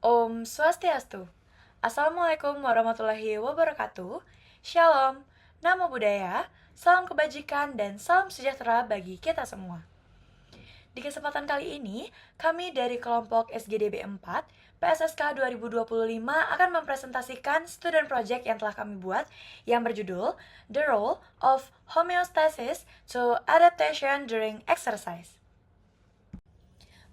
Om Swastiastu. Assalamualaikum warahmatullahi wabarakatuh. Shalom, namo buddhaya, salam kebajikan, dan salam sejahtera bagi kita semua. Di kesempatan kali ini, kami dari kelompok SGDB 4, PSSK 2025 akan mempresentasikan student project yang telah kami buat yang berjudul The Role of Homeostasis to Adaptation During Exercise.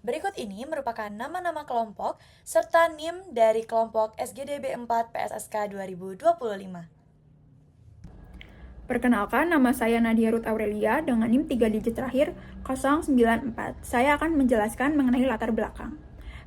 Berikut ini merupakan nama-nama kelompok serta NIM dari kelompok SGDB 4 PSSK 2025. Perkenalkan, nama saya Nadia Ruth Aurelia dengan NIM 3 digit terakhir 094. Saya akan menjelaskan mengenai latar belakang.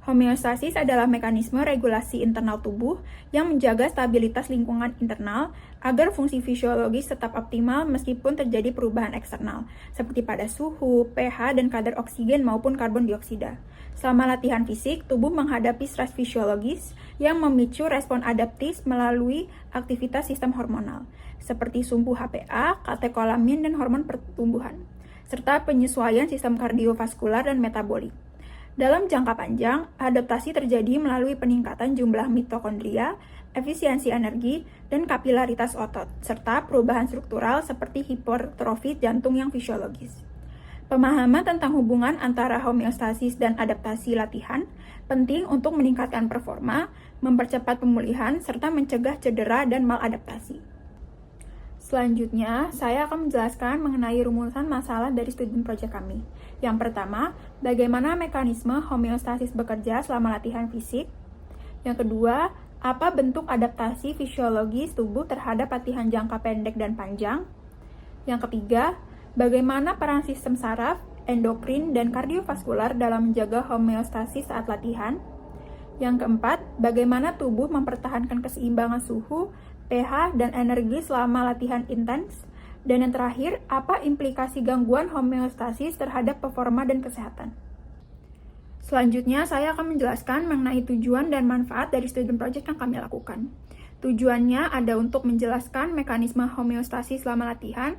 Homeostasis adalah mekanisme regulasi internal tubuh yang menjaga stabilitas lingkungan internal agar fungsi fisiologis tetap optimal meskipun terjadi perubahan eksternal, seperti pada suhu, pH, dan kadar oksigen maupun karbon dioksida. Selama latihan fisik, tubuh menghadapi stres fisiologis yang memicu respon adaptif melalui aktivitas sistem hormonal, seperti sumpu HPA, katekolamin, dan hormon pertumbuhan, serta penyesuaian sistem kardiovaskular dan metabolik. Dalam jangka panjang, adaptasi terjadi melalui peningkatan jumlah mitokondria, efisiensi energi, dan kapilaritas otot, serta perubahan struktural seperti hipertrofi jantung yang fisiologis. Pemahaman tentang hubungan antara homeostasis dan adaptasi latihan penting untuk meningkatkan performa, mempercepat pemulihan, serta mencegah cedera dan maladaptasi. Selanjutnya, saya akan menjelaskan mengenai rumusan masalah dari studi proyek kami. Yang pertama, bagaimana mekanisme homeostasis bekerja selama latihan fisik. Yang kedua, apa bentuk adaptasi fisiologis tubuh terhadap latihan jangka pendek dan panjang. Yang ketiga, bagaimana peran sistem saraf, endokrin, dan kardiovaskular dalam menjaga homeostasis saat latihan. Yang keempat, bagaimana tubuh mempertahankan keseimbangan suhu, pH, dan energi selama latihan intens. Dan yang terakhir, apa implikasi gangguan homeostasis terhadap performa dan kesehatan. Selanjutnya, saya akan menjelaskan mengenai tujuan dan manfaat dari student project yang kami lakukan. Tujuannya ada untuk menjelaskan mekanisme homeostasis selama latihan,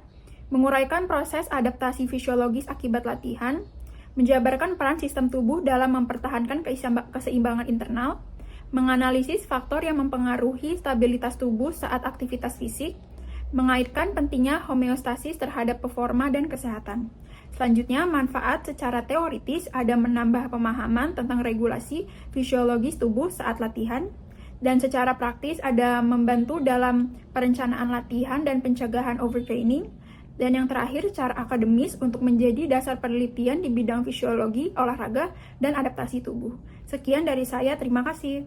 menguraikan proses adaptasi fisiologis akibat latihan, menjabarkan peran sistem tubuh dalam mempertahankan keseimbangan internal, menganalisis faktor yang mempengaruhi stabilitas tubuh saat aktivitas fisik, mengaitkan pentingnya homeostasis terhadap performa dan kesehatan. Selanjutnya, manfaat secara teoritis ada menambah pemahaman tentang regulasi fisiologis tubuh saat latihan, dan secara praktis ada membantu dalam perencanaan latihan dan pencegahan overtraining, dan yang terakhir secara akademis untuk menjadi dasar penelitian di bidang fisiologi, olahraga, dan adaptasi tubuh. Sekian dari saya, terima kasih.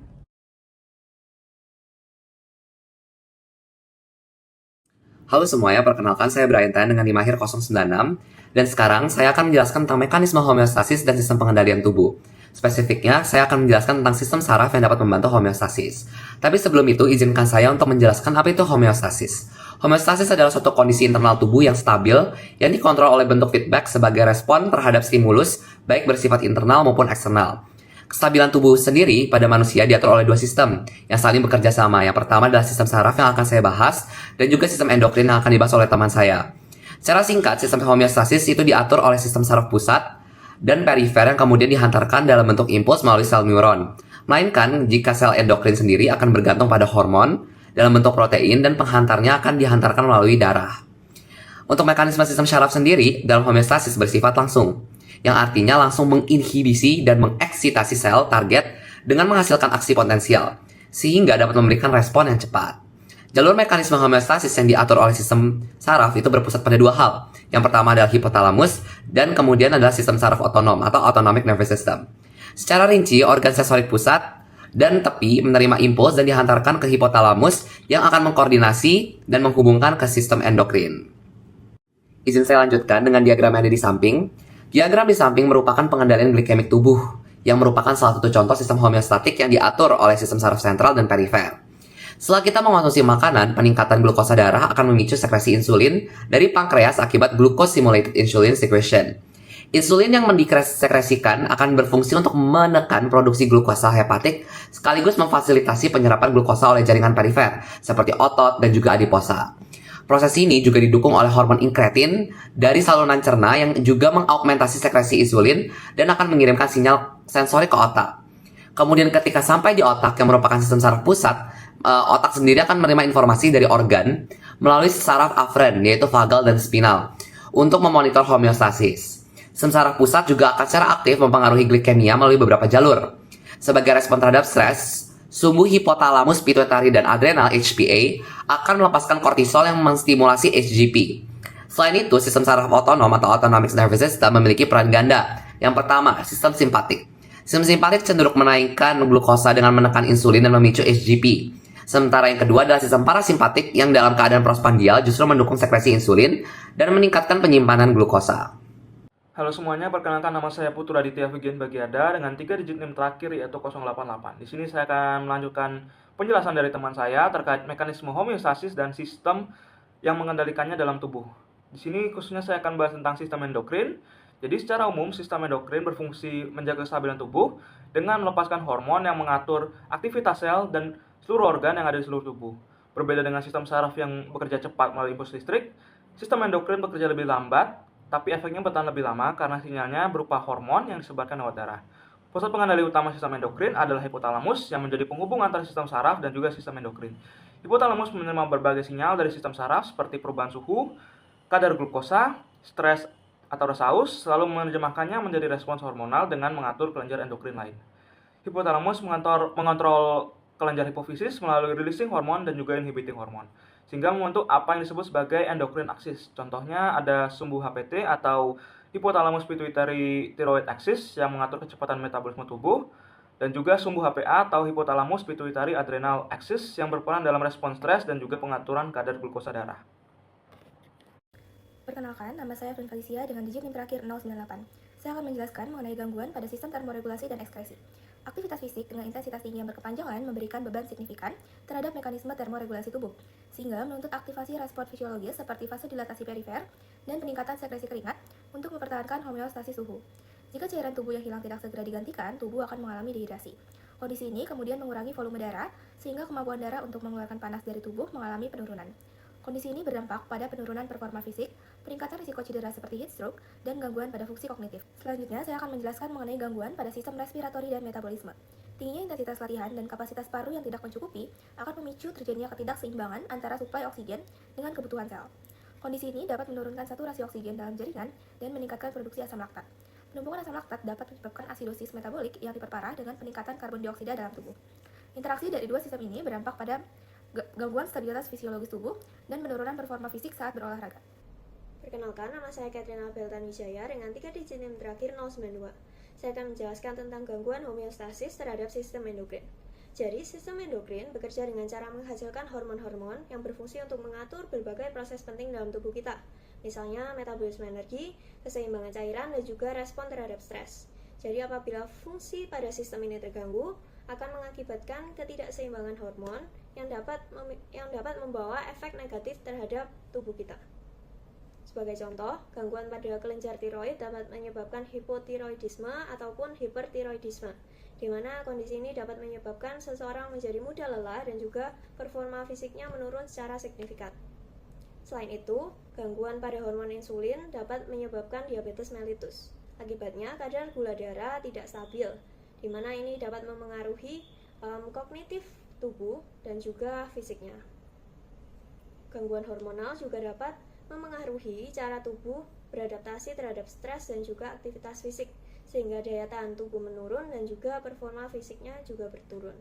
Halo semuanya, perkenalkan saya Brian Tan dengan NIM akhir 096 dan sekarang saya akan menjelaskan tentang mekanisme homeostasis dan sistem pengendalian tubuh. Spesifiknya, saya akan menjelaskan tentang sistem saraf yang dapat membantu homeostasis. Tapi sebelum itu, izinkan saya untuk menjelaskan apa itu homeostasis. Homeostasis adalah suatu kondisi internal tubuh yang stabil yang dikontrol oleh bentuk feedback sebagai respon terhadap stimulus, baik bersifat internal maupun eksternal. Kestabilan tubuh sendiri pada manusia diatur oleh dua sistem yang saling bekerja sama. Yang pertama adalah sistem saraf yang akan saya bahas, dan juga sistem endokrin yang akan dibahas oleh teman saya. Secara singkat, sistem homeostasis itu diatur oleh sistem saraf pusat dan perifer yang kemudian dihantarkan dalam bentuk impuls melalui sel neuron. Melainkan jika sel endokrin sendiri akan bergantung pada hormon dalam bentuk protein dan penghantarnya akan dihantarkan melalui darah. Untuk mekanisme sistem saraf sendiri dalam homeostasis bersifat langsung, yang artinya langsung menginhibisi dan mengeksitasi sel target dengan menghasilkan aksi potensial, sehingga dapat memberikan respon yang cepat. Jalur mekanisme homeostasis yang diatur oleh sistem saraf itu berpusat pada dua hal. Yang pertama adalah hipotalamus, dan kemudian adalah sistem saraf otonom atau autonomic nervous system. Secara rinci, organ sensorik pusat dan tepi menerima impuls dan dihantarkan ke hipotalamus yang akan mengkoordinasi dan menghubungkan ke sistem endokrin. Izin saya lanjutkan dengan diagram yang ada di samping. Diagram di samping merupakan pengendalian glikemik tubuh, yang merupakan salah satu contoh sistem homeostatik yang diatur oleh sistem saraf sentral dan perifer. Setelah kita mengonsumsi makanan, peningkatan glukosa darah akan memicu sekresi insulin dari pankreas akibat glucose-stimulated insulin secretion. Insulin yang disekresikan akan berfungsi untuk menekan produksi glukosa hepatik sekaligus memfasilitasi penyerapan glukosa oleh jaringan perifer, seperti otot dan juga adiposa. Proses ini juga didukung oleh hormon inkretin dari saluran cerna yang juga mengaugmentasi sekresi insulin dan akan mengirimkan sinyal sensori ke otak. Kemudian ketika sampai di otak yang merupakan sistem saraf pusat, otak sendiri akan menerima informasi dari organ melalui saraf aferen, yaitu vagal dan spinal, untuk memonitor homeostasis. Sistem saraf pusat juga akan secara aktif mempengaruhi glikemia melalui beberapa jalur. Sebagai respon terhadap stres, sumbu hipotalamus, pituitari, dan adrenal HPA akan melepaskan kortisol yang menstimulasi HGP. Selain itu, sistem saraf otonom atau autonomic nervous system memiliki peran ganda. Yang pertama, sistem simpatik. Sistem simpatik cenderung menaikkan glukosa dengan menekan insulin dan memicu HGP. Sementara yang kedua adalah sistem parasimpatik yang dalam keadaan prosprandial justru mendukung sekresi insulin dan meningkatkan penyimpanan glukosa. Halo semuanya, perkenalkan nama saya Putu Raditya Vigen Bagiada dengan 3 digit NIM terakhir yaitu 088. Di sini saya akan melanjutkan penjelasan dari teman saya terkait mekanisme homeostasis dan sistem yang mengendalikannya dalam tubuh. Di sini khususnya saya akan bahas tentang sistem endokrin. Jadi secara umum sistem endokrin berfungsi menjaga kestabilan tubuh dengan melepaskan hormon yang mengatur aktivitas sel dan seluruh organ yang ada di seluruh tubuh. Berbeda dengan sistem saraf yang bekerja cepat melalui impuls listrik, sistem endokrin bekerja lebih lambat, tapi efeknya bertahan lebih lama karena sinyalnya berupa hormon yang disebarkan lewat darah. Pusat pengendali utama sistem endokrin adalah hipotalamus yang menjadi penghubung antara sistem saraf dan juga sistem endokrin. Hipotalamus menerima berbagai sinyal dari sistem saraf seperti perubahan suhu, kadar glukosa, stres, atau rasa haus, lalu menerjemahkannya menjadi respons hormonal dengan mengatur kelenjar endokrin lain. Hipotalamus mengontrol kelenjar hipofisis melalui releasing hormon dan juga inhibiting hormon, sehingga membentuk apa yang disebut sebagai endocrine axis. Contohnya ada sumbu HPT atau hypothalamus pituitary thyroid axis yang mengatur kecepatan metabolisme tubuh, dan juga sumbu HPA atau hypothalamus pituitary adrenal axis yang berperan dalam respons stres dan juga pengaturan kadar glukosa darah. Perkenalkan, nama saya Flynn Felicia dengan digit NIM terakhir 098. Saya akan menjelaskan mengenai gangguan pada sistem termoregulasi dan ekskresi. Aktivitas fisik dengan intensitas tinggi yang berkepanjangan memberikan beban signifikan terhadap mekanisme termoregulasi tubuh, sehingga menuntut aktivasi respon fisiologis seperti vasodilatasi perifer dan peningkatan sekresi keringat untuk mempertahankan homeostasis suhu. Jika cairan tubuh yang hilang tidak segera digantikan, tubuh akan mengalami dehidrasi. Kondisi ini kemudian mengurangi volume darah, sehingga kemampuan darah untuk mengeluarkan panas dari tubuh mengalami penurunan. Kondisi ini berdampak pada penurunan performa fisik, peningkatan risiko cedera seperti heat stroke, dan gangguan pada fungsi kognitif. Selanjutnya, saya akan menjelaskan mengenai gangguan pada sistem respiratori dan metabolisme. Tingginya intensitas latihan dan kapasitas paru yang tidak mencukupi akan memicu terjadinya ketidakseimbangan antara suplai oksigen dengan kebutuhan sel. Kondisi ini dapat menurunkan saturasi oksigen dalam jaringan dan meningkatkan produksi asam laktat. Penumpukan asam laktat dapat menyebabkan asidosis metabolik yang diperparah dengan peningkatan karbon dioksida dalam tubuh. Interaksi dari dua sistem ini berdampak pada gangguan stabilitas fisiologis tubuh dan penurunan performa fisik saat berolahraga. Perkenalkan, nama saya Katrina Beltan Wijaya dengan 3 digit NIM terakhir 092. Saya akan menjelaskan tentang gangguan homeostasis terhadap sistem endokrin. Jadi, sistem endokrin bekerja dengan cara menghasilkan hormon-hormon yang berfungsi untuk mengatur berbagai proses penting dalam tubuh kita, misalnya metabolisme energi, keseimbangan cairan, dan juga respon terhadap stres. Jadi, apabila fungsi pada sistem ini terganggu, akan mengakibatkan ketidakseimbangan hormon yang dapat membawa efek negatif terhadap tubuh kita. Sebagai contoh, gangguan pada kelenjar tiroid dapat menyebabkan hipotiroidisme ataupun hipertiroidisme, di mana kondisi ini dapat menyebabkan seseorang menjadi mudah lelah dan juga performa fisiknya menurun secara signifikan. Selain itu, gangguan pada hormon insulin dapat menyebabkan diabetes mellitus. Akibatnya, kadar gula darah tidak stabil, di mana ini dapat memengaruhi kognitif tubuh dan juga fisiknya. Gangguan hormonal juga dapat memengaruhi cara tubuh beradaptasi terhadap stres dan juga aktivitas fisik, sehingga daya tahan tubuh menurun dan juga performa fisiknya juga berturun.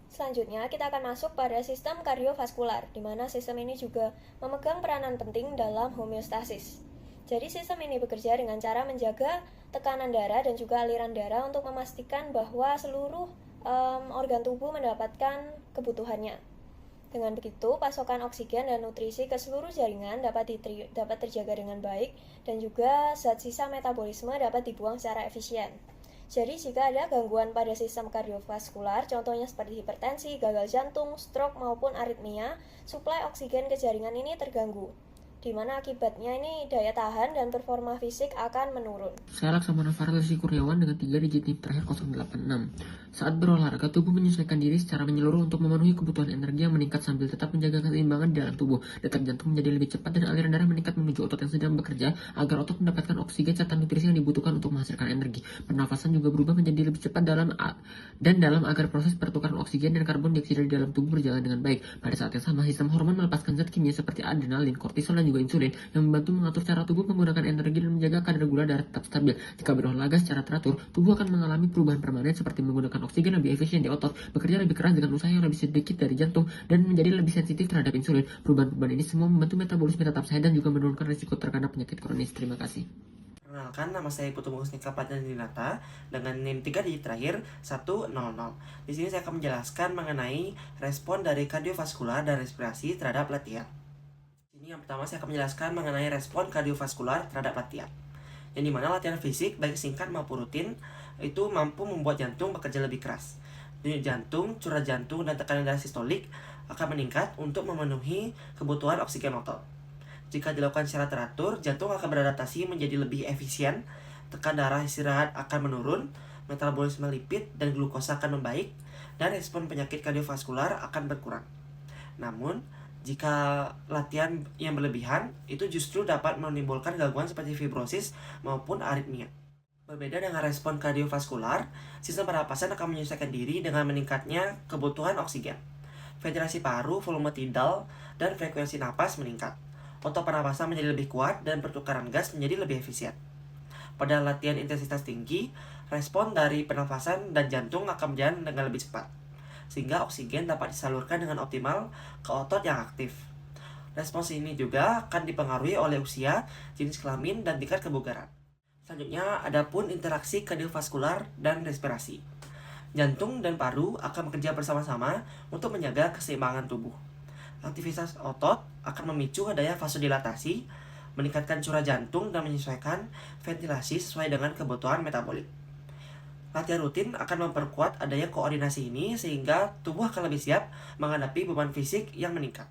Selanjutnya, kita akan masuk pada sistem kardiovaskular, di mana sistem ini juga memegang peranan penting dalam homeostasis. Jadi, sistem ini bekerja dengan cara menjaga tekanan darah dan juga aliran darah untuk memastikan bahwa seluruh organ tubuh mendapatkan kebutuhannya. Dengan begitu, pasokan oksigen dan nutrisi ke seluruh jaringan dapat terjaga dengan baik dan juga zat sisa metabolisme dapat dibuang secara efisien. Jadi, jika ada gangguan pada sistem kardiovaskular, contohnya seperti hipertensi, gagal jantung, stroke, maupun aritmia, suplai oksigen ke jaringan ini terganggu. di mana akibatnya ini daya tahan dan performa fisik akan menurun. Saya Laksamana Farlesi Kurniawan dengan 3 digit NIM terakhir 086. Saat berolahraga, tubuh menyesuaikan diri secara menyeluruh untuk memenuhi kebutuhan energi yang meningkat sambil tetap menjaga keseimbangan di dalam tubuh. Detak jantung menjadi lebih cepat dan aliran darah meningkat menuju otot yang sedang bekerja agar otot mendapatkan oksigen serta nutrisi yang dibutuhkan untuk menghasilkan energi. Pernafasan juga berubah menjadi lebih cepat dalam agar proses pertukaran oksigen dan karbon dioksida di dalam tubuh berjalan dengan baik. Pada saat yang sama, sistem hormon melepaskan zat kimia seperti adrenalin, kortisol, dan juga insulin yang membantu mengatur cara tubuh menggunakan energi dan menjaga kadar gula darah tetap stabil. Jika berolahraga secara teratur, tubuh akan mengalami perubahan permanen seperti menggunakan oksigen lebih efisien di otot, bekerja lebih keras dengan usaha yang lebih sedikit dari jantung, dan menjadi lebih sensitif terhadap insulin. Perubahan-perubahan ini semua membantu metabolisme tetap sehat dan juga menurunkan risiko terkena penyakit kronis. Terima kasih. Perkenalkan, nama saya Putu Husnika Pradyanata dengan NIM 3 digit terakhir 100. Di sini saya akan menjelaskan mengenai respon dari kardiovaskular dan respirasi terhadap latihan. Ini yang pertama saya akan menjelaskan mengenai respon kardiovaskular terhadap latihan. Yang dimana latihan fisik baik singkat maupun rutin itu mampu membuat jantung bekerja lebih keras. Denyut jantung, curah jantung, dan tekanan darah sistolik akan meningkat untuk memenuhi kebutuhan oksigen otot. Jika dilakukan secara teratur, jantung akan beradaptasi menjadi lebih efisien, tekan darah istirahat akan menurun, metabolisme lipid dan glukosa akan membaik, dan respon penyakit kardiovaskular akan berkurang. Namun, jika latihan yang berlebihan, itu justru dapat menimbulkan gangguan seperti fibrosis maupun aritmia. Berbeda dengan respon kardiovaskular, sistem pernapasan akan menyesuaikan diri dengan meningkatnya kebutuhan oksigen. Ventilasi paru, volume tidal, dan frekuensi napas meningkat. Otot pernapasan menjadi lebih kuat dan pertukaran gas menjadi lebih efisien. Pada latihan intensitas tinggi, respon dari pernapasan dan jantung akan berjalan dengan lebih cepat, sehingga oksigen dapat disalurkan dengan optimal ke otot yang aktif. Respons ini juga akan dipengaruhi oleh usia, jenis kelamin, dan tingkat kebugaran. Selanjutnya, ada pun interaksi kardiovaskular dan respirasi. Jantung dan paru akan bekerja bersama-sama untuk menjaga keseimbangan tubuh. Aktivitas otot akan memicu adanya vasodilatasi, meningkatkan curah jantung, dan menyesuaikan ventilasi sesuai dengan kebutuhan metabolik. Latihan rutin akan memperkuat adanya koordinasi ini sehingga tubuh akan lebih siap menghadapi beban fisik yang meningkat.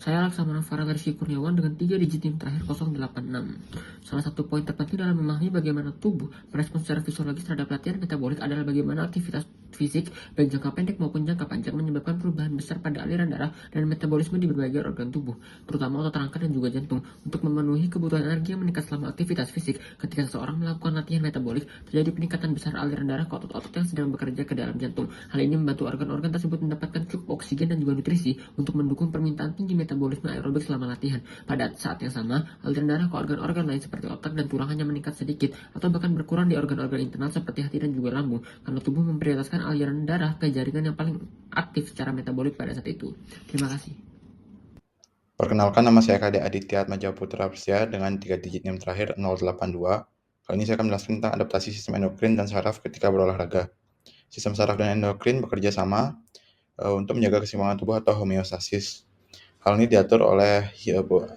Saya Laksamana Farlesi Kurniawan dengan 3 digit NIM terakhir 086. Salah satu poin terpenting dalam memahami bagaimana tubuh merespons secara fisiologis terhadap latihan metabolik adalah bagaimana aktivitas fisik baik jangka pendek maupun jangka panjang menyebabkan perubahan besar pada aliran darah dan metabolisme di berbagai organ tubuh, terutama otot rangka dan juga jantung. Untuk memenuhi kebutuhan energi yang meningkat selama aktivitas fisik, ketika seseorang melakukan latihan metabolik, terjadi peningkatan besar aliran darah ke otot-otot yang sedang bekerja ke dalam jantung. Hal ini membantu organ-organ tersebut mendapatkan cukup oksigen dan juga nutrisi untuk mendukung permintaan tinggi metabolisme aerobik selama latihan. Pada saat yang sama, aliran darah ke organ-organ lain seperti otak dan tulang hanya meningkat sedikit atau bahkan berkurang di organ-organ internal seperti hati dan juga lambung, karena tubuh memprioritaskan aliran darah ke jaringan yang paling aktif secara metabolik pada saat itu. Terima kasih. Perkenalkan, nama saya Kade Aditya Atmaja Putra Persya dengan 3 digit NIM terakhir 082. Kali ini saya akan menjelaskan tentang adaptasi sistem endokrin dan saraf ketika berolahraga. Sistem saraf dan endokrin bekerja sama untuk menjaga keseimbangan tubuh atau homeostasis. Hal ini diatur oleh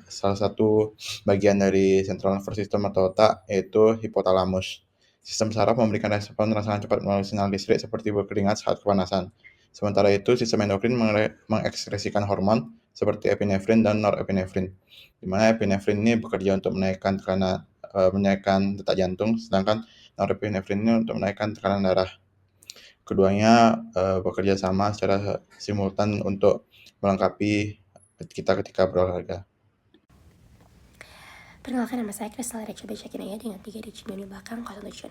salah satu bagian dari central nervous system atau otak, yaitu hipotalamus. Sistem saraf memberikan respon rangsangan cepat melalui sinyal listrik seperti berkeringat saat kepanasan. Sementara itu, sistem endokrin mengekskresikan hormon seperti epinefrin dan norepinefrin, di mana epinefrin ini bekerja untuk menaikkan detak jantung, sedangkan norepinefrin ini untuk menaikkan tekanan darah. Keduanya bekerja sama secara simultan untuk melengkapi kita ketika berolahraga. Perkenalkan, nama saya Kristal Reca Becakinaya dengan 3 digit NIM belakang 076.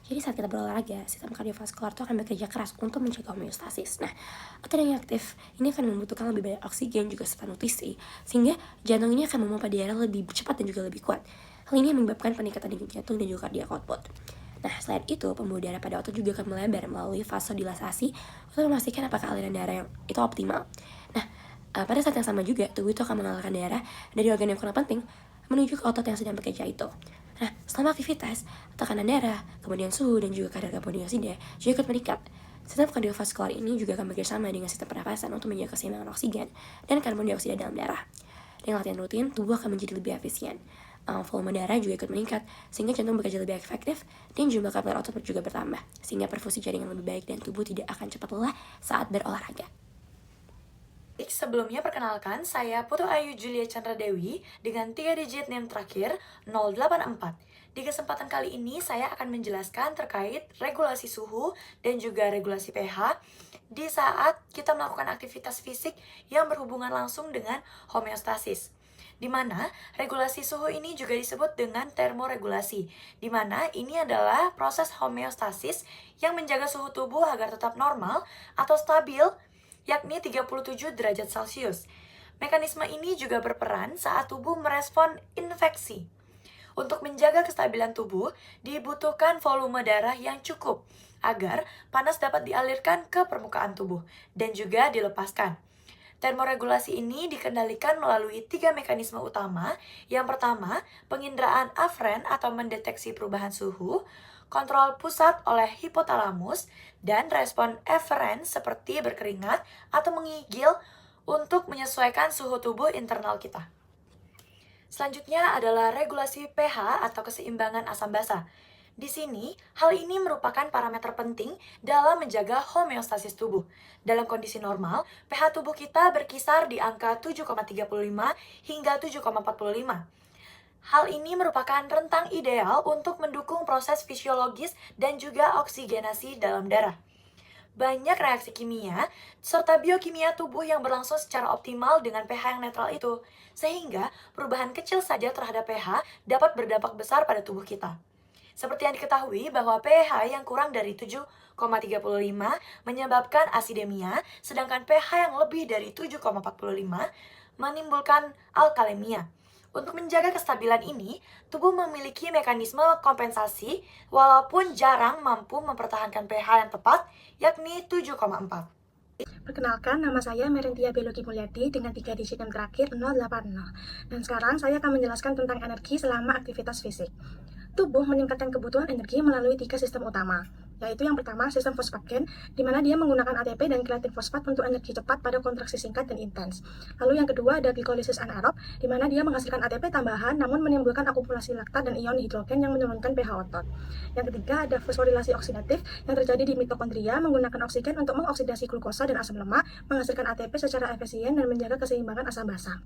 Jadi saat kita berolahraga, sistem kardiovaskular itu akan bekerja keras untuk menjaga homeostasis. Nah, otot yang aktif ini akan membutuhkan lebih banyak oksigen juga serta nutrisi, sehingga jantung ini akan memompa darah lebih cepat dan juga lebih kuat. Hal ini menyebabkan peningkatan denyut jantung dan juga cardiac output. Nah, selain itu, pembuluh darah pada otot juga akan melebar melalui vasodilatasi untuk memastikan apakah aliran darah yang itu optimal. Nah, pada saat yang sama juga, tubuh itu akan mengalirkan darah dari organ yang kurang penting menuju ke otot yang sedang bekerja itu. Nah, selama aktivitas, tekanan darah, kemudian suhu, dan juga kadar karbon dioksida juga ikut meningkat. Sistem kardiovaskular ini juga akan bekerjasama dengan sistem pernapasan untuk menjaga keseimbangan oksigen dan karbon dioksida dalam darah. Dengan latihan rutin, tubuh akan menjadi lebih efisien. Volume darah juga ikut meningkat, sehingga jantung bekerja lebih efektif, dan jumlah kapil otot juga bertambah, sehingga perfusi jaringan lebih baik dan tubuh tidak akan cepat lelah saat berolahraga. Sebelumnya perkenalkan, saya Putu Ayu Julia Chandra Dewi dengan 3 digit NIM terakhir 084. Di kesempatan kali ini saya akan menjelaskan terkait regulasi suhu dan juga regulasi pH di saat kita melakukan aktivitas fisik yang berhubungan langsung dengan homeostasis. Di mana regulasi suhu ini juga disebut dengan termoregulasi, di mana ini adalah proses homeostasis yang menjaga suhu tubuh agar tetap normal atau stabil, yakni 37 derajat Celcius. Mekanisme ini juga berperan saat tubuh merespon infeksi. Untuk menjaga kestabilan tubuh, dibutuhkan volume darah yang cukup agar panas dapat dialirkan ke permukaan tubuh dan juga dilepaskan. Termoregulasi ini dikendalikan melalui 3 mekanisme utama. Yang pertama, penginderaan aferen atau mendeteksi perubahan suhu, kontrol pusat oleh hipotalamus, dan respon eferen seperti berkeringat atau menggigil untuk menyesuaikan suhu tubuh internal kita. Selanjutnya adalah regulasi pH atau keseimbangan asam basa. Di sini, hal ini merupakan parameter penting dalam menjaga homeostasis tubuh. Dalam kondisi normal, pH tubuh kita berkisar di angka 7,35 hingga 7,45. Hal ini merupakan rentang ideal untuk mendukung proses fisiologis dan juga oksigenasi dalam darah. Banyak reaksi kimia serta biokimia tubuh yang berlangsung secara optimal dengan pH yang netral itu, sehingga perubahan kecil saja terhadap pH dapat berdampak besar pada tubuh kita. Seperti yang diketahui bahwa pH yang kurang dari 7,35 menyebabkan asidemia, sedangkan pH yang lebih dari 7,45 menimbulkan alkalemia. Untuk menjaga kestabilan ini, tubuh memiliki mekanisme kompensasi walaupun jarang mampu mempertahankan pH yang tepat, yakni 7,4. Perkenalkan, nama saya Merentia Belogi Mulyadi dengan 3 digit yang terakhir 080. Dan sekarang saya akan menjelaskan tentang energi selama aktivitas fisik. Tubuh meningkatkan kebutuhan energi melalui 3 sistem utama, yaitu yang pertama sistem fosfagen, di mana dia menggunakan ATP dan kreatin fosfat untuk energi cepat pada kontraksi singkat dan intens. Lalu yang kedua ada glikolisis anaerob, di mana dia menghasilkan ATP tambahan namun menimbulkan akumulasi laktat dan ion hidrogen yang menurunkan pH otot. Yang ketiga ada fosforilasi oksidatif yang terjadi di mitokondria menggunakan oksigen untuk mengoksidasi glukosa dan asam lemak, menghasilkan ATP secara efisien dan menjaga keseimbangan asam basa.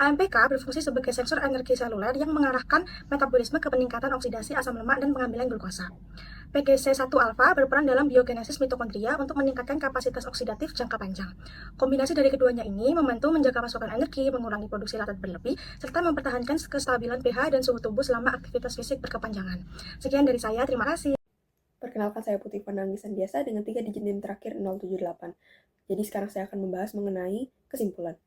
AMPK berfungsi sebagai sensor energi seluler yang mengarahkan metabolisme ke peningkatan oksidasi asam lemak dan pengambilan glukosa. PGC1-alfa berperan dalam biogenesis mitokondria untuk meningkatkan kapasitas oksidatif jangka panjang. Kombinasi dari keduanya ini membantu menjaga pasokan energi, mengurangi produksi laktat berlebih, serta mempertahankan kestabilan pH dan suhu tubuh selama aktivitas fisik berkepanjangan. Sekian dari saya, terima kasih. Perkenalkan, saya Putri Pananggisan Biasa dengan 3 digit NIM terakhir 078. Jadi sekarang saya akan membahas mengenai kesimpulan.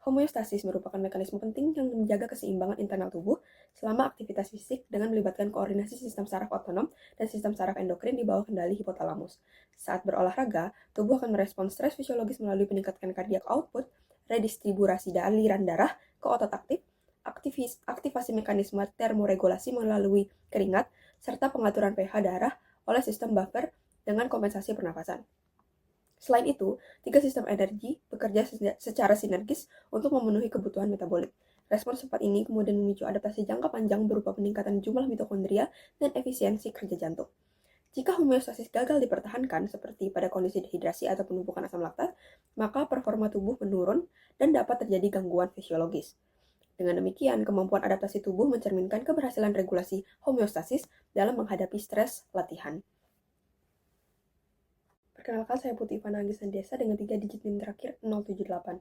Homeostasis merupakan mekanisme penting yang menjaga keseimbangan internal tubuh selama aktivitas fisik dengan melibatkan koordinasi sistem saraf otonom dan sistem saraf endokrin di bawah kendali hipotalamus. Saat berolahraga, tubuh akan merespons stres fisiologis melalui peningkatan cardiac output, redistribusi aliran darah ke otot aktif, aktivasi mekanisme termoregulasi melalui keringat, serta pengaturan pH darah oleh sistem buffer dengan kompensasi pernafasan. Selain itu, 3 sistem energi bekerja secara sinergis untuk memenuhi kebutuhan metabolik. Respons cepat ini kemudian memicu adaptasi jangka panjang berupa peningkatan jumlah mitokondria dan efisiensi kerja jantung. Jika homeostasis gagal dipertahankan, seperti pada kondisi dehidrasi atau penumpukan asam laktat, maka performa tubuh menurun dan dapat terjadi gangguan fisiologis. Dengan demikian, kemampuan adaptasi tubuh mencerminkan keberhasilan regulasi homeostasis dalam menghadapi stres latihan. Perkenalkan, saya Putri Pananggisan Desa dengan 3 digit NIM terakhir 078.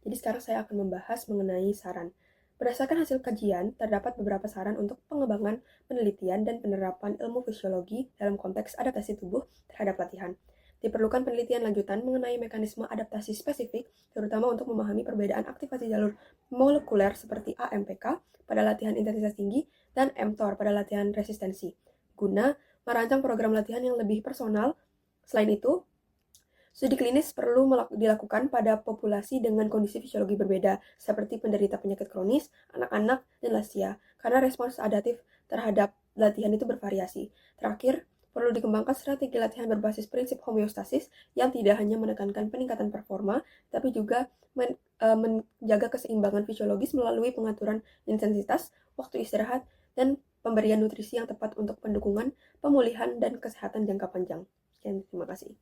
Jadi sekarang saya akan membahas mengenai saran. Berdasarkan hasil kajian, terdapat beberapa saran untuk pengembangan, penelitian, dan penerapan ilmu fisiologi dalam konteks adaptasi tubuh terhadap latihan. Diperlukan penelitian lanjutan mengenai mekanisme adaptasi spesifik, terutama untuk memahami perbedaan aktivasi jalur molekuler seperti AMPK pada latihan intensitas tinggi dan mTOR pada latihan resistensi, guna merancang program latihan yang lebih personal. Selain itu, studi klinis perlu dilakukan pada populasi dengan kondisi fisiologi berbeda, seperti penderita penyakit kronis, anak-anak, dan lansia, karena respons adaptif terhadap latihan itu bervariasi. Terakhir, perlu dikembangkan strategi latihan berbasis prinsip homeostasis yang tidak hanya menekankan peningkatan performa, tapi juga menjaga keseimbangan fisiologis melalui pengaturan intensitas, waktu istirahat, dan pemberian nutrisi yang tepat untuk pendukungan, pemulihan, dan kesehatan jangka panjang. Terima kasih.